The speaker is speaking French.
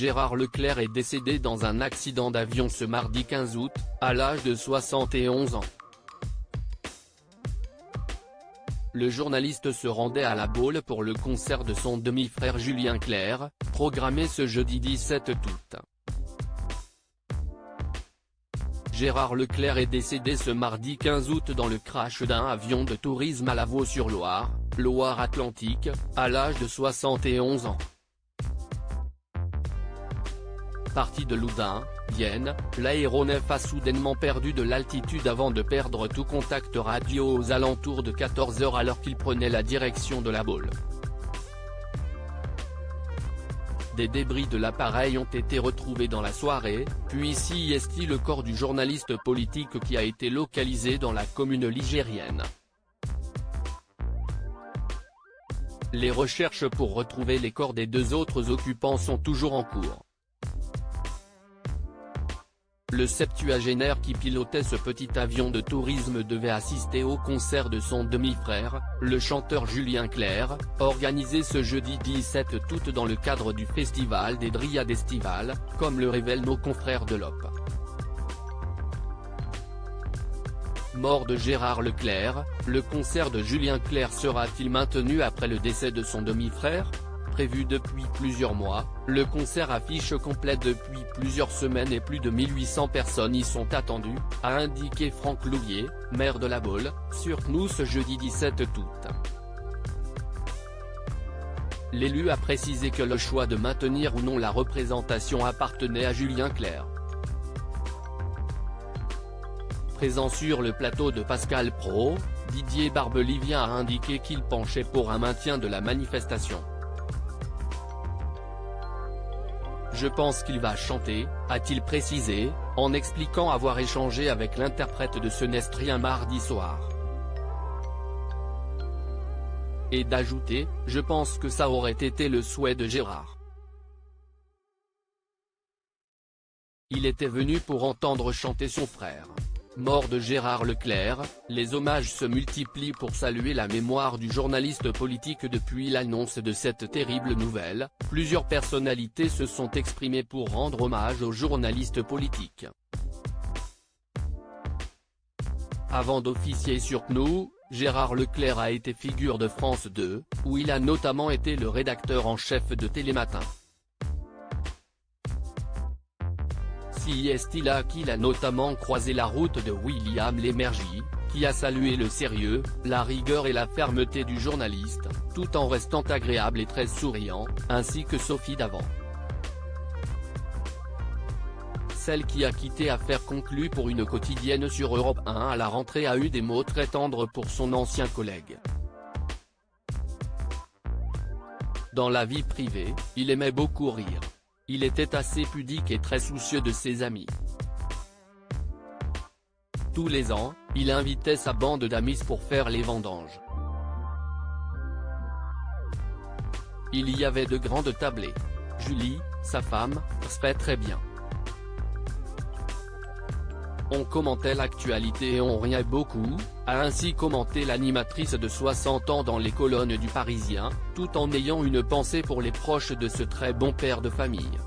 Gérard Leclerc est décédé dans un accident d'avion ce mardi 15 août, à l'âge de 71 ans. Le journaliste se rendait à La Baule pour le concert de son demi-frère Julien Clerc, programmé ce jeudi 17 août. Gérard Leclerc est décédé ce mardi 15 août dans le crash d'un avion de tourisme à Lavaux-sur-Loire, Loire-Atlantique, à l'âge de 71 ans. Parti de Loudun, Vienne, l'aéronef a soudainement perdu de l'altitude avant de perdre tout contact radio aux alentours de 14 h alors qu'il prenait la direction de La Baule. Des débris de l'appareil ont été retrouvés dans la soirée, puis ici est le corps du journaliste politique qui a été localisé dans la commune ligérienne. Les recherches pour retrouver les corps des deux autres occupants sont toujours en cours. Le septuagénaire qui pilotait ce petit avion de tourisme devait assister au concert de son demi-frère, le chanteur Julien Clerc, organisé ce jeudi 17 août dans le cadre du festival des Dryades estivales, comme le révèlent nos confrères de l'Op. Mort de Gérard Leclerc, le concert de Julien Clerc sera-t-il maintenu après le décès de son demi-frère ? Prévu depuis plusieurs mois, le concert affiche complet depuis plusieurs semaines et plus de 1800 personnes y sont attendues, a indiqué Franck Louvier, maire de La Baule, sur CNews ce jeudi 17 août. L'élu a précisé que le choix de maintenir ou non la représentation appartenait à Julien Clerc. Présent sur le plateau de Pascal Praud, Didier Barbelivien a indiqué qu'il penchait pour un maintien de la manifestation. Je pense qu'il va chanter, a-t-il précisé, en expliquant avoir échangé avec l'interprète de Ce n'est rien mardi soir. Et d'ajouter, je pense que ça aurait été le souhait de Gérard. Il était venu pour entendre chanter son frère. Mort de Gérard Leclerc, les hommages se multiplient pour saluer la mémoire du journaliste politique depuis l'annonce de cette terrible nouvelle. Plusieurs personnalités se sont exprimées pour rendre hommage au journaliste politique. Avant d'officier sur CNews, Gérard Leclerc a été figure de France 2, où il a notamment été le rédacteur en chef de Télématin. Si est-il là qu'il a notamment croisé la route de William Lémergie, qui a salué le sérieux, la rigueur et la fermeté du journaliste, tout en restant agréable et très souriant, ainsi que Sophie Davant. Celle qui a quitté Affaires conclues pour une quotidienne sur Europe 1 à la rentrée a eu des mots très tendres pour son ancien collègue. Dans la vie privée, il aimait beaucoup rire. Il était assez pudique et très soucieux de ses amis. Tous les ans, il invitait sa bande d'amis pour faire les vendanges. Il y avait de grandes tablées. Julie, sa femme, se fait très bien. On commentait l'actualité et on riait beaucoup, a ainsi commenté l'animatrice de 60 ans dans les colonnes du Parisien, tout en ayant une pensée pour les proches de ce très bon père de famille.